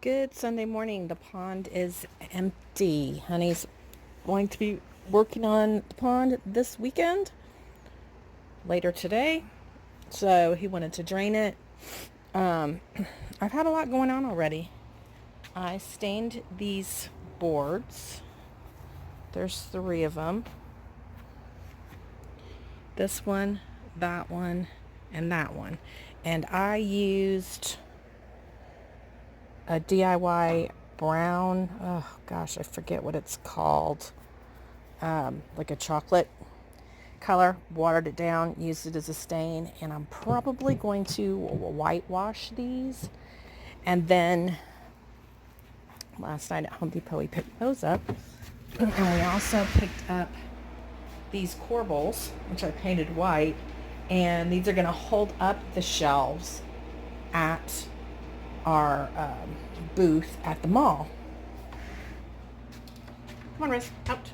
Good Sunday morning. The pond is empty. Honey's going to be working on the pond this weekend, later today. So he wanted to drain it. Um, I've had a lot going on already. I stained these boards. There's 3 of them. This one, that one, and that one. And I used a DIY brown, oh gosh, I forget what it's called. Like a chocolate color, watered it down, used it as a stain, and I'm probably going to whitewash these. And then last night at Home Depot we picked those up. And we also picked up these corbels, which I painted white, and these are going to hold up the shelves at our booth at the mall. Come on, Riz, out.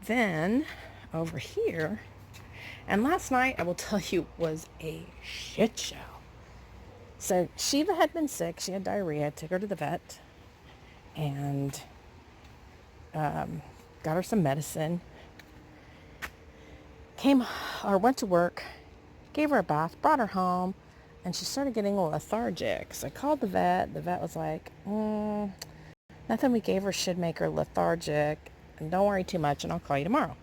Then over here, and last night I will tell you was a shit show. So Shiva had been sick. She had diarrhea. I took her to the vet and got her some medicine. Went to work, gave her a bath, brought her home, and she started getting a little lethargic. So I called the vet. The vet was like, nothing we gave her should make her lethargic. And don't worry too much, and I'll call you tomorrow.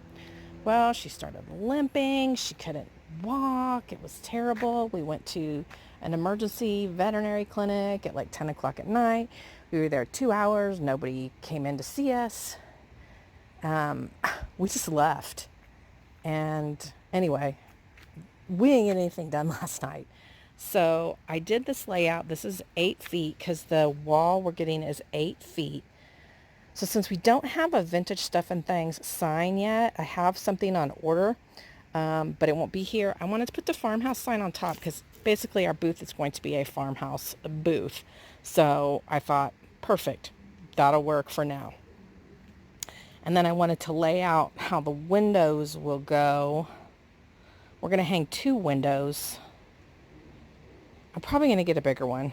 Well, she started limping. She couldn't walk. It was terrible. We went to an emergency veterinary clinic at like 10 o'clock at night. We were there 2 hours. Nobody came in to see us. We just left. And anyway, we didn't get anything done last night. So I did this layout. This is 8 feet because the wall we're getting is 8 feet. So since we don't have a vintage stuff and things sign yet, I have something on order, but it won't be here. I wanted to put the farmhouse sign on top because basically our booth is going to be a farmhouse booth. So I thought, perfect, that'll work for now. And then I wanted to lay out how the windows will go. We're going to hang 2 windows. I'm probably going to get a bigger one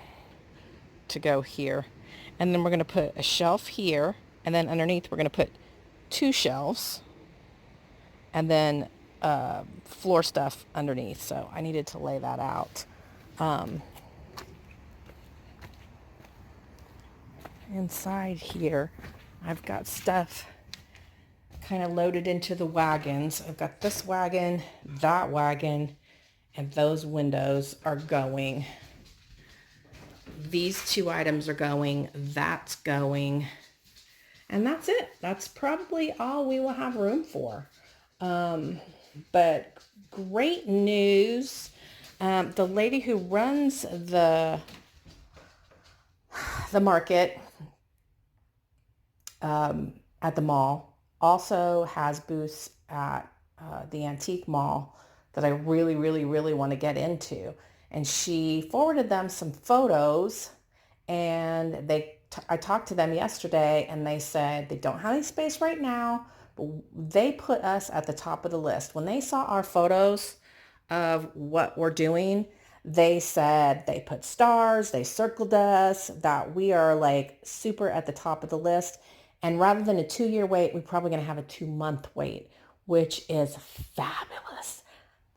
to go here. And then we're going to put a shelf here. And then underneath, we're going to put 2 shelves. And then floor stuff underneath. So I needed to lay that out. Inside here, I've got stuff kind of loaded into the wagons. I've got this wagon, that wagon, and those windows are going. These 2 items are going, that's going, and that's it. That's probably all we will have room for. But great news. The lady who runs the market at the mall also has booths at the antique mall that I really, really, really want to get into. And she forwarded them some photos, and I talked to them yesterday, and they said they don't have any space right now, but they put us at the top of the list. When they saw our photos of what we're doing, they said they put stars, they circled us, that we are like super at the top of the list. And rather than a 2-year wait, we're probably going to have a 2-month wait, which is fabulous.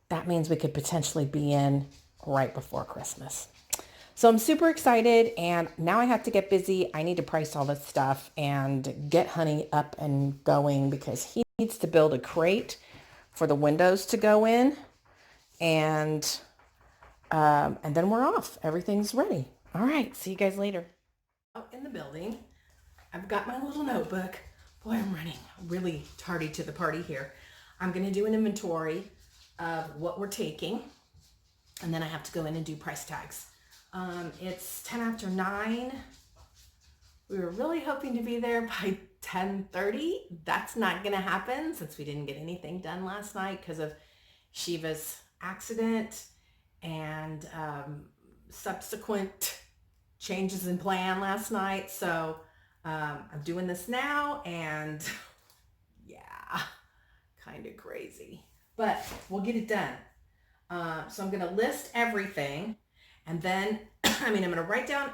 That means we could potentially be in right before Christmas. So I'm super excited, and now I have to get busy. I need to price all this stuff and get Honey up and going because he needs to build a crate for the windows to go in, and then we're off. Everything's ready. All right, see you guys later. Out in the building, I've got my little notebook. Boy, I'm running really tardy to the party here. I'm going to do an inventory of what we're taking, and then I have to go in and do price tags. It's 10 after 9. We were really hoping to be there by 10:30. That's not going to happen since we didn't get anything done last night because of Shiva's accident and subsequent changes in plan last night. So I'm doing this now, and yeah, kind of crazy, but we'll get it done. So I'm going to list everything, And then, I'm going to write down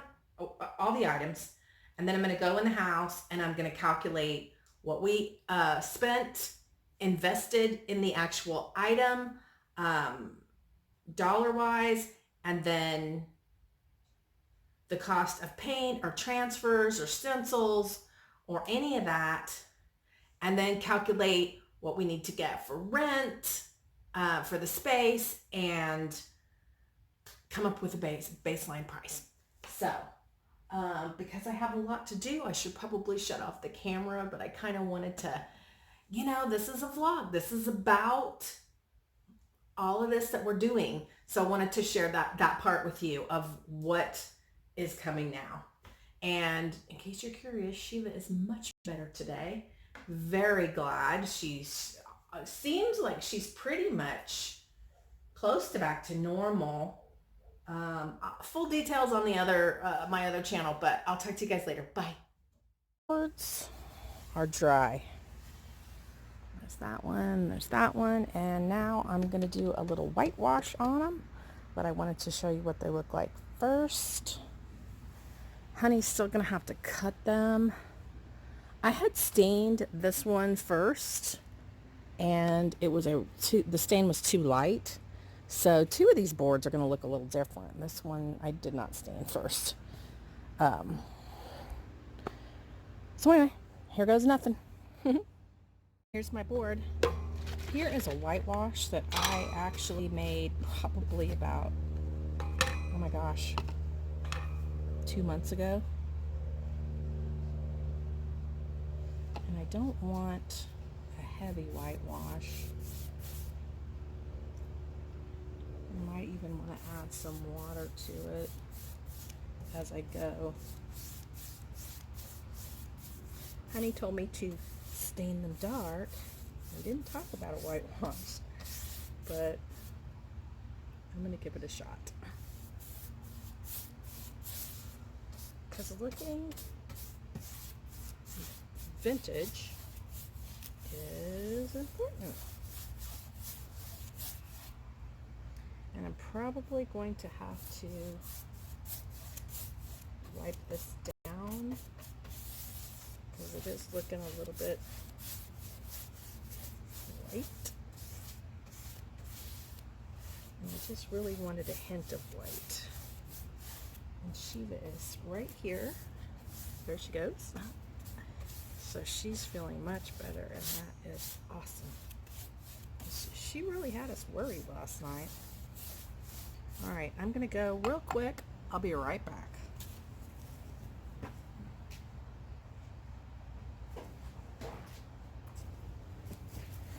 all the items, and then I'm going to go in the house and I'm going to calculate what we spent, invested in the actual item, dollar wise, and then the cost of paint or transfers or stencils or any of that, and then calculate what we need to get for rent, for the space, and come up with a baseline price. So, because I have a lot to do, I should probably shut off the camera, but I kind of wanted to, this is a vlog. This is about all of this that we're doing. So I wanted to share that part with you of what is coming now. And in case you're curious, Shiva is much better today. Very glad. She's seems like she's pretty much close to back to normal. Full details on the other my other channel, but I'll talk to you guys later. Bye. Boards are dry. There's that one, and now I'm going to do a little whitewash on them, but I wanted to show you what they look like first. Honey's still going to have to cut them. I had stained this one first, and it was the stain was too light. So 2 of these boards are going to look a little different. This one I did not stain first. So anyway, here goes nothing. Here's my board. Here is a whitewash that I actually made probably about, oh my gosh, 2 months ago. And I don't want a heavy whitewash. I might even want to add some water to it as I go. Honey told me to stain them dark. We didn't talk about a whitewash, but I'm going to give it a shot. Because looking vintage is important. And I'm probably going to have to wipe this down because it is looking a little bit white. And I just really wanted a hint of white. And Shiva is right here. There she goes. So she's feeling much better, and that is awesome. She really had us worried last night. All right, I'm gonna go real quick. I'll be right back.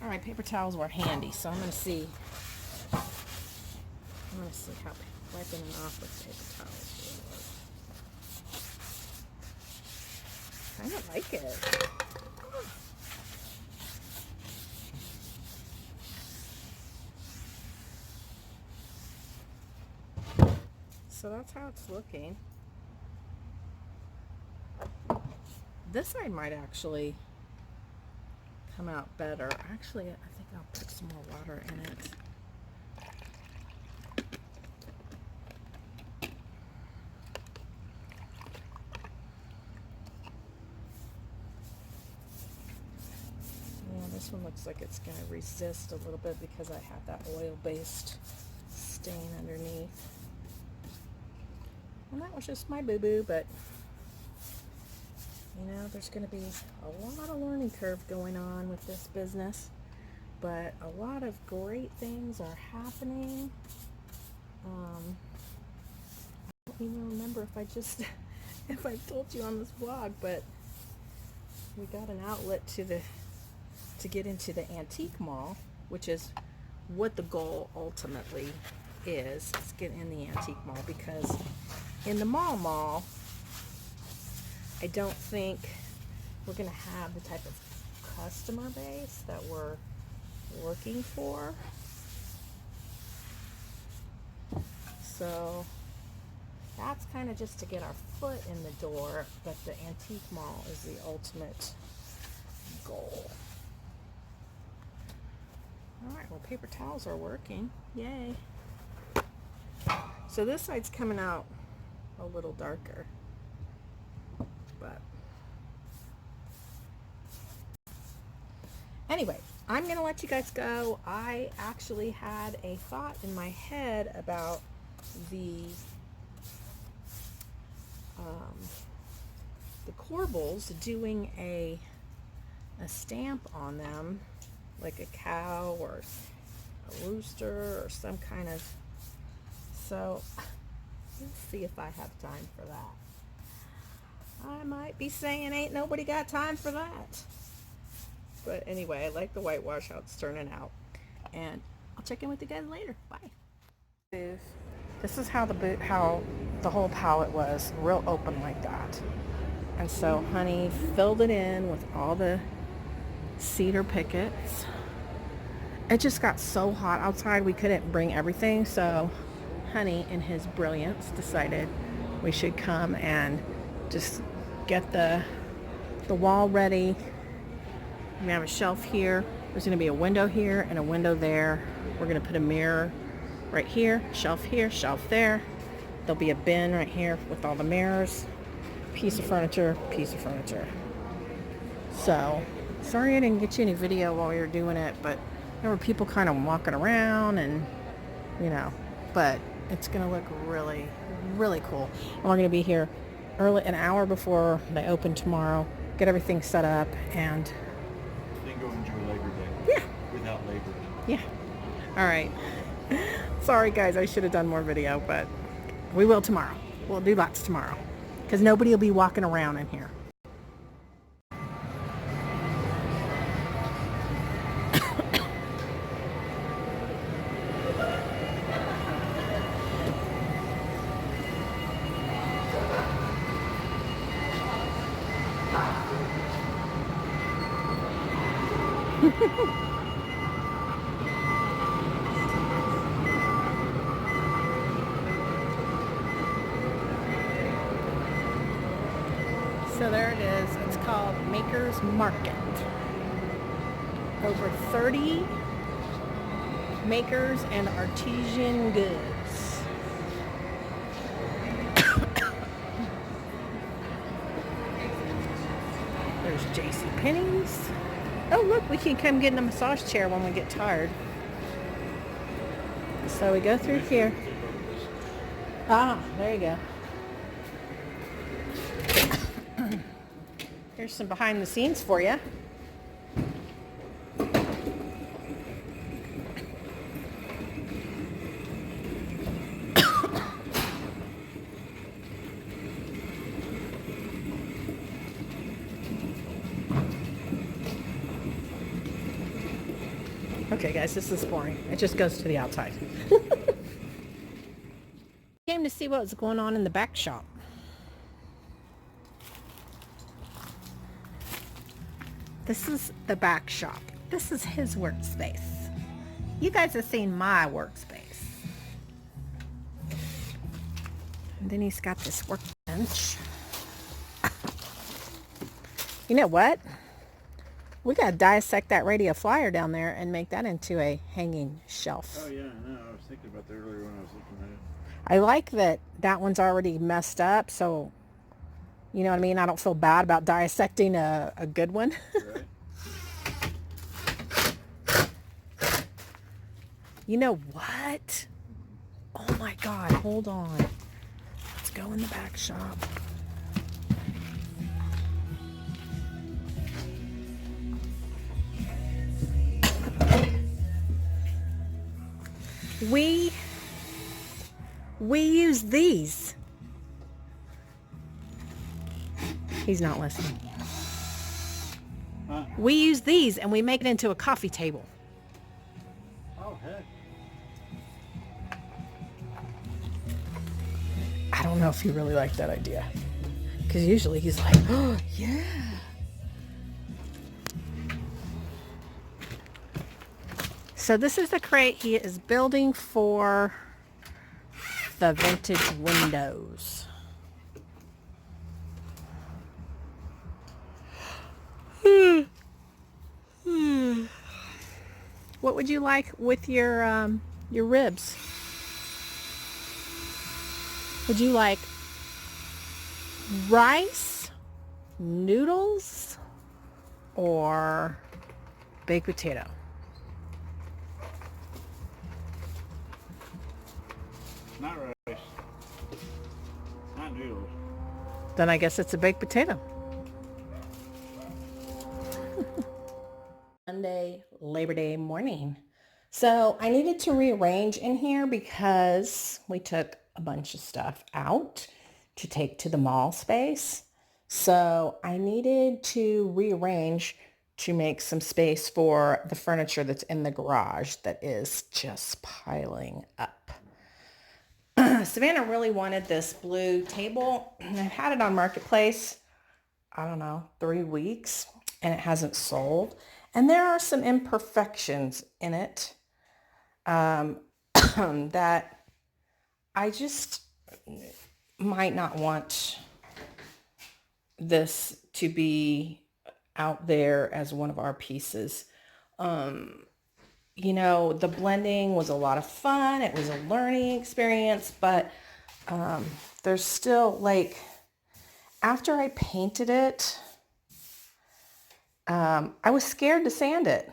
All right, paper towels were handy, so I'm gonna see how wiping it off with paper towels will work. I kind of like it. So that's how it's looking. This side might actually come out better. Actually, I think I'll put some more water in it. Yeah, this one looks like it's going to resist a little bit because I have that oil-based stain underneath. And that was just my boo-boo, but there's going to be a lot of learning curve going on with this business, but a lot of great things are happening. I don't even remember if I told you on this vlog, but we got an outlet to get into the antique mall, which is what the goal ultimately is get in the antique mall, because in the mall, I don't think we're going to have the type of customer base that we're looking for. So that's kind of just to get our foot in the door, but the antique mall is the ultimate goal. All right, well, paper towels are working. Yay. So this side's coming out a little darker, but anyway, I'm gonna let you guys go. I actually had a thought in my head about the corbels, doing a stamp on them, like a cow or a rooster or some kind of, so let's see if I have time for that. I might be saying ain't nobody got time for that. But anyway, I like the whitewash, how it's turning out. And I'll check in with you guys later. Bye. This is how the whole palette was, real open like that. And so Honey filled it in with all the cedar pickets. It just got so hot outside we couldn't bring everything, so Honey in his brilliance decided we should come and just get the wall ready. We have a shelf here. There's going to be a window here and a window there. We're going to put a mirror right here, shelf here, shelf there. There'll be a bin right here with all the mirrors. Piece of furniture, piece of furniture. So, sorry I didn't get you any video while we were doing it, but there were people kind of walking around and, you know, but it's going to look really, really cool. And we're going to be here early, an hour before they open tomorrow, get everything set up, and then go enjoy Labor Day. Yeah. Without Labor. Yeah. All right. Sorry, guys, I should have done more video, but we will tomorrow. We'll do lots tomorrow because nobody will be walking around in here. So there it is. It's called Maker's Market. Over 30 makers and artisan goods. There's JCPenney's. Oh, look, we can come get in a massage chair when we get tired. So we go through here. Ah, there you go. Here's some behind the scenes for you. Okay, guys, this is boring. It just goes to the outside. Came to see what was going on in the back shop. This is the back shop. This is his workspace. You guys have seen my workspace. And then he's got this workbench. You know what? We gotta dissect that radio flyer down there and make that into a hanging shelf. Oh yeah, I know. I was thinking about that earlier when I was looking at it. I like that one's already messed up, so you know what I mean? I don't feel bad about dissecting a good one. Right. You know what? Oh my God, hold on. Let's go in the back shop. We use these. He's not listening. Huh? We use these and we make it into a coffee table. Oh heck. I don't know if he really liked that idea. Because usually he's like, oh, yeah. So this is the crate he is building for the vintage windows. What would you like with your ribs? Would you like rice, noodles, or baked potato? Not rice. Not noodles. Then I guess it's a baked potato. Monday, Labor Day morning. So I needed to rearrange in here because we took a bunch of stuff out to take to the mall space. So I needed to rearrange to make some space for the furniture that's in the garage that is just piling up. Savannah really wanted this blue table. I've had it on Marketplace, I don't know, 3 weeks, and it hasn't sold. And there are some imperfections in it that I just might not want this to be out there as one of our pieces. You know, the blending was a lot of fun. It was a learning experience, but there's still like, after I painted it, I was scared to sand it,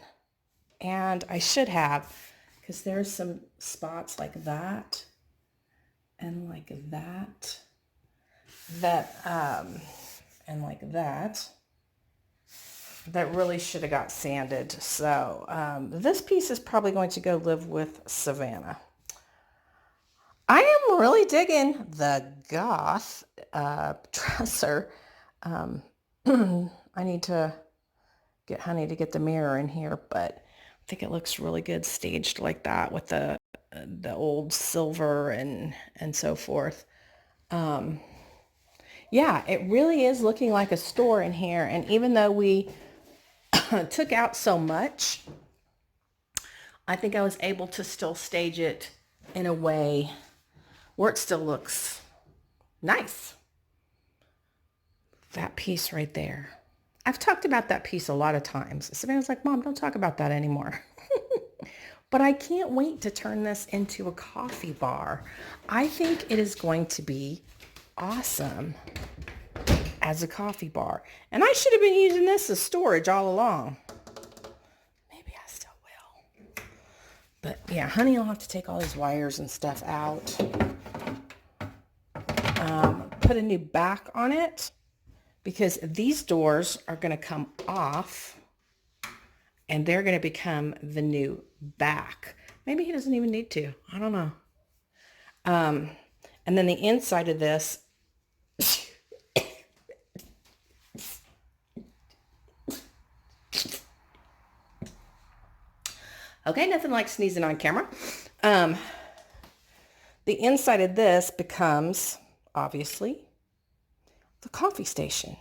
and I should have, because there's some spots like that and like that, and like that really should have got sanded. So this piece is probably going to go live with Savannah. I am really digging the Goth dresser. I need to get Honey to get the mirror in here, but I think it looks really good staged like that with the old silver and so forth. Yeah, it really is looking like a store in here. And even though we took out so much, I think I was able to still stage it in a way where it still looks nice. That piece right there. I've talked about that piece a lot of times. Savannah's like, Mom, don't talk about that anymore. But I can't wait to turn this into a coffee bar. I think it is going to be awesome as a coffee bar. And I should have been using this as storage all along. Maybe I still will. But yeah, Honey will have to take all these wires and stuff out. Put a new back on it, because these doors are going to come off and they're going to become the new back. Maybe he doesn't even need to. I don't know. And then the inside of this, okay, nothing like sneezing on camera. The inside of this becomes, obviously, the coffee station.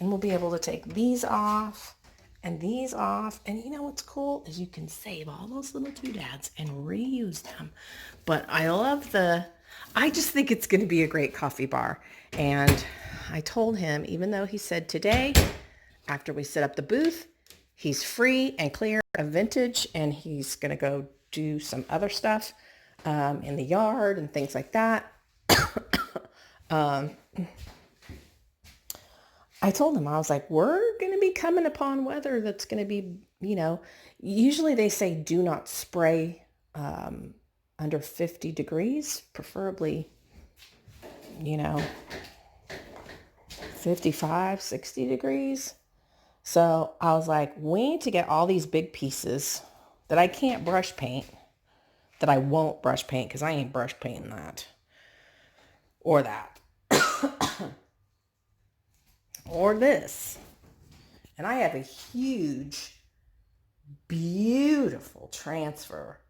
And we'll be able to take these off and these off. And you know what's cool is you can save all those little doodads and reuse them. But I just think it's going to be a great coffee bar. And I told him, even though he said today, after we set up the booth, he's free and clear of vintage, and he's going to go do some other stuff in the yard and things like that. I told him, I was like, we're going to be coming upon weather that's going to be, usually they say do not spray under 50 degrees, preferably, 55, 60 degrees. So I was like, we need to get all these big pieces that I can't brush paint, that I won't brush paint because I ain't brush painting that or that. Or this. And I have a huge, beautiful transfer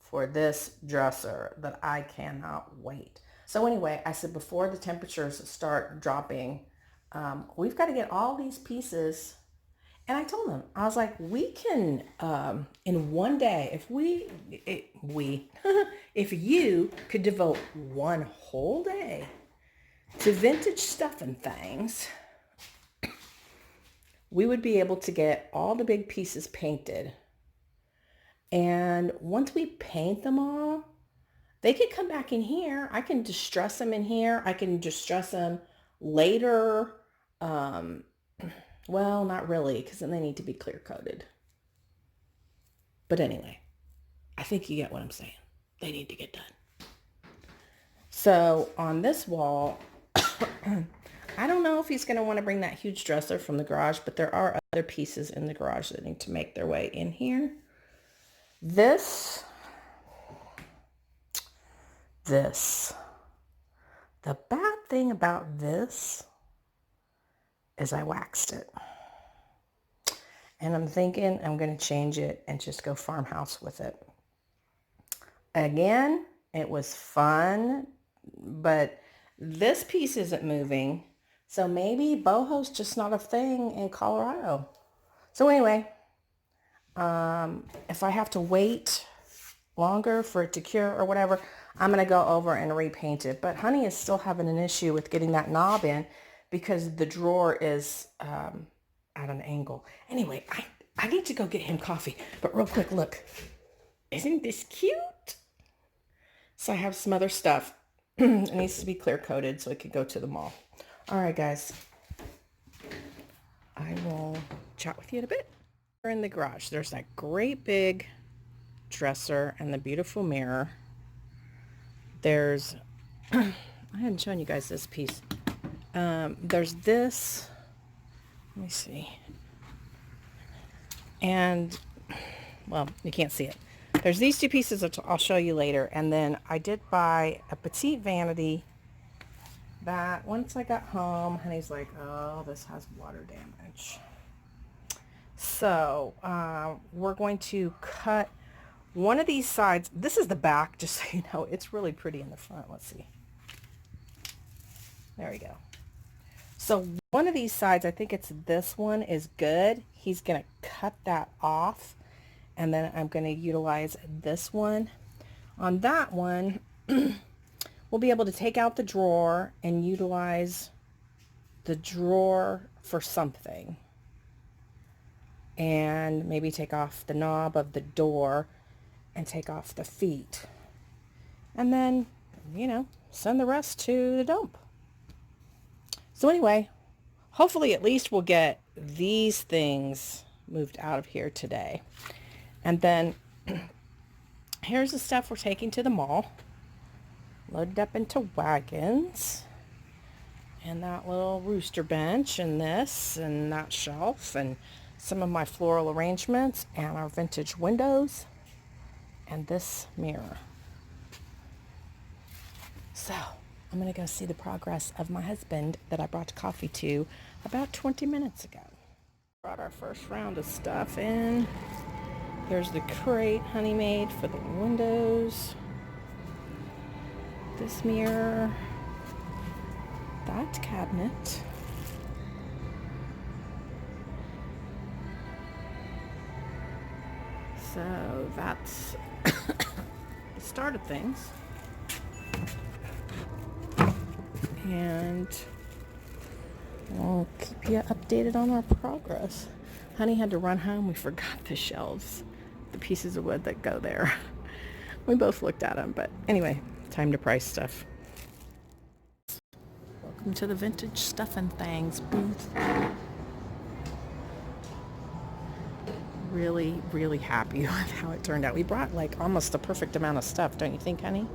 for this dresser that I cannot wait. So anyway, I said before the temperatures start dropping, we've got to get all these pieces. And I told them, I was like, we can, in one day, if you could devote one whole day to vintage stuff and things, we would be able to get all the big pieces painted. And once we paint them all, They could come back in here. I can distress them in here. I can distress them later. Well, not really, because then they need to be clear coated. But anyway, I think you get what I'm saying. They need to get done. So on this wall, I don't know if he's going to want to bring that huge dresser from the garage, but there are other pieces in the garage that need to make their way in here. This. The bad thing about this is I waxed it. And I'm thinking I'm going to change it and just go farmhouse with it. Again, it was fun, but this piece isn't moving. So maybe boho's just not a thing in Colorado. So anyway, if I have to wait longer for it to cure or whatever, I'm going to go over and repaint it. But Honey is still having an issue with getting that knob in because the drawer is at an angle. Anyway, I need to go get him coffee. But real quick, look. Isn't this cute? So I have some other stuff. It needs to be clear coated so it could go to the mall. All right, guys. I will chat with you in a bit. We're in the garage. There's that great big dresser and the beautiful mirror. There's, I hadn't shown you guys this piece. There's this, let me see. And, well, you can't see it. There's these two pieces that I'll show you later. And then I did buy a petite vanity that once I got home, Honey's like, oh, this has water damage. So we're going to cut one of these sides. This is the back, just so you know. It's really pretty in the front. Let's see. There we go. So one of these sides, I think it's this one, is good. He's going to cut that off. And then I'm going to utilize this one. On that one, we'll be able to take out the drawer and utilize the drawer for something. And maybe take off the knob of the door and take off the feet. And then, you know, send the rest to the dump. So anyway, hopefully at least we'll get these things moved out of here today. And then here's the stuff we're taking to the mall. Loaded up into wagons. And that little rooster bench and this and that shelf and some of my floral arrangements and our vintage windows and this mirror. So I'm going to go see the progress of my husband that I brought coffee to about 20 minutes ago. Brought our first round of stuff in. There's the crate Honey made for the windows. This mirror. That cabinet. So that's the start of things. And we'll keep you updated on our progress. Honey had to run home. We forgot the shelves, the pieces of wood that go there. We both looked at them, but anyway, time to price stuff. Welcome to the Vintage Stuff and Things booth. Really, really happy with how it turned out. We brought like almost a perfect amount of stuff, don't you think, honey?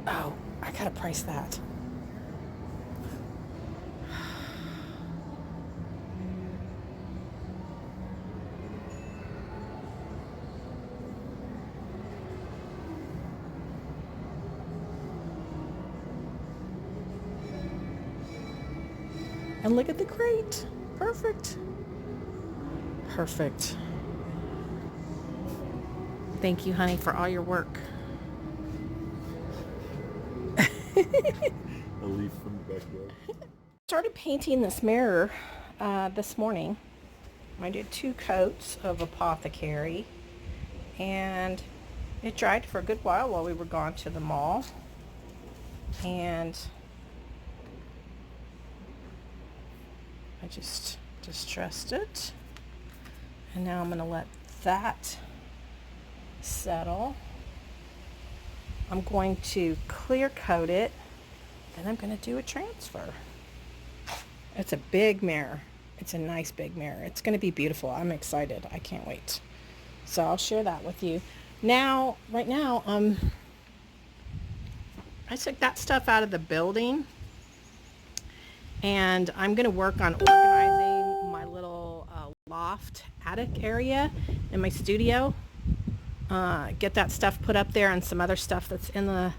Oh, I gotta price that. And look at the crate. Perfect. Perfect. Thank you, honey, for all your work. A leaf from the backyard. Started painting this mirror this morning. I did 2 coats of Apothecary, and it dried for a good while we were gone to the mall. And I just Distressed it. And now I'm going to let that settle. I'm going to clear coat it. Then I'm going to do a transfer. It's a big mirror. It's a nice big mirror. It's going to be beautiful. I'm excited. I can't wait. So I'll share that with you. Now, right now, I took that stuff out of the building, and I'm going to work on organizing my little loft attic area in my studio. Get that stuff put up there and some other stuff that's in the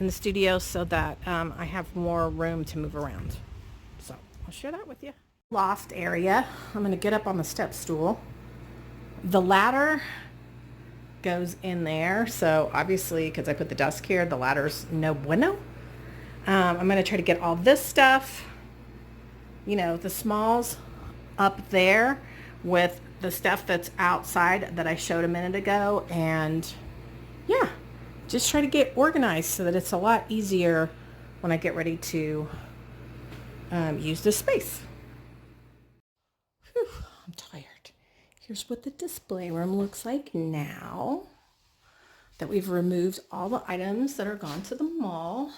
studio so that I have more room to move around. So I'll share that with you. Loft area. I'm going to get up on the step stool. The ladder goes in there, so obviously because I put the desk here, the ladder's no bueno. I'm going to try to get all this stuff, the smalls up there with the stuff that's outside that I showed a minute ago, and yeah, just try to get organized so that it's a lot easier when I get ready to use this space. Whew, I'm tired. Here's what the display room looks like now that we've removed all the items that are gone to the mall.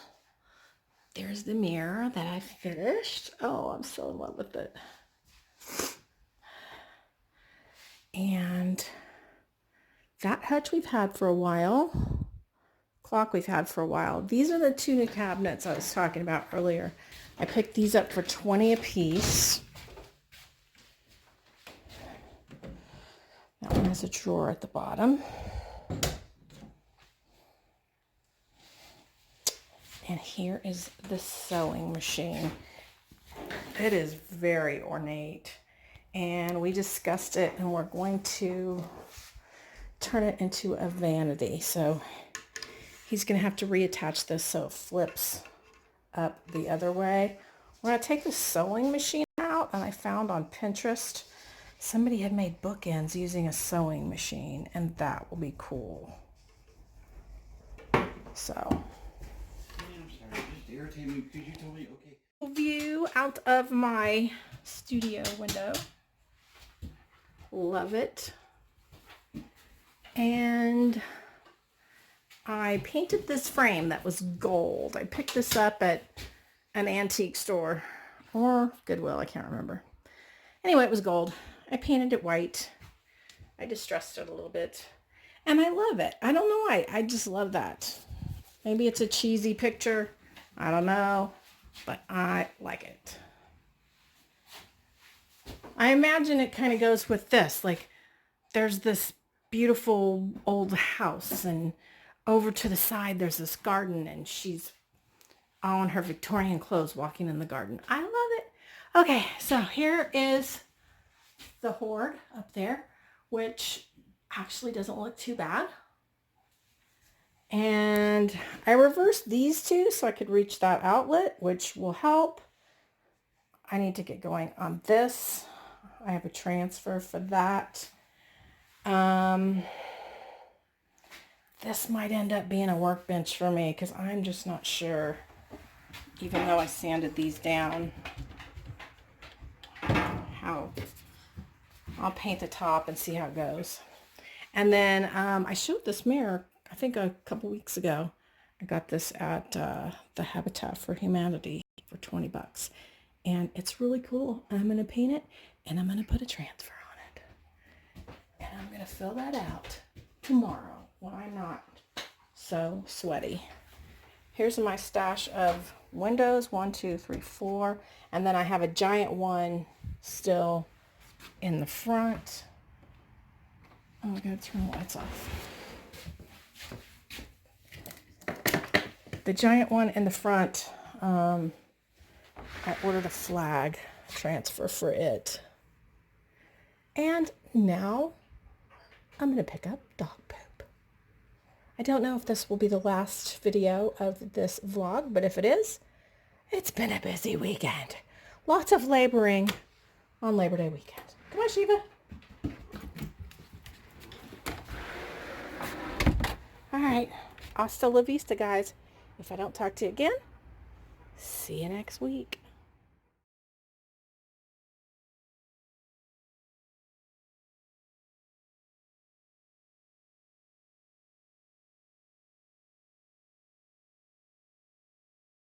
There's the mirror that I finished. Oh, I'm so in love with it. And that hutch we've had for a while. Clock we've had for a while. These are the two new cabinets I was talking about earlier. I picked these up for $20 a piece. That one has a drawer at the bottom. And here is the sewing machine. It is very ornate. And we discussed it, and we're going to turn it into a vanity. So he's going to have to reattach this so it flips up the other way. When I take the sewing machine out, and I found on Pinterest, somebody had made bookends using a sewing machine, and that will be cool. So. I'm sorry, just irritating me because you told me, okay. View out of my studio window. Love it. And I painted this frame that was gold. I picked this up at an antique store or Goodwill, I can't remember. Anyway, it was gold. I painted it white. I distressed it a little bit. And I love it. I don't know why. I just love that. Maybe it's a cheesy picture. I don't know. But I like it. I imagine it kind of goes with this. Like, there's this beautiful old house, and over to the side there's this garden, and she's all in her Victorian clothes walking in the garden. I love it. Okay, so here is the hoard up there, which actually doesn't look too bad. And I reversed these two so I could reach that outlet, which will help. I need to get going on this. I have a transfer for that. This might end up being a workbench for me because I'm just not sure, even though I sanded these down, how. I'll paint the top and see how it goes. And then I showed this mirror, I think a couple weeks ago. I got this at the Habitat for Humanity for 20 bucks. And it's really cool. I'm going to paint it, and I'm going to put a transfer on it. And I'm going to fill that out tomorrow when I'm not so sweaty. Here's my stash of windows, 1, 2, 3, 4. And then I have a giant one still in the front. Oh, I gotta turn the lights off. The giant one in the front, I ordered a flag transfer for it. And now I'm going to pick up dog poop. I don't know if this will be the last video of this vlog, but if it is, it's been a busy weekend. Lots of laboring on Labor Day weekend. Come on, Shiva. All right. Hasta la vista, guys. If I don't talk to you again, see you next week.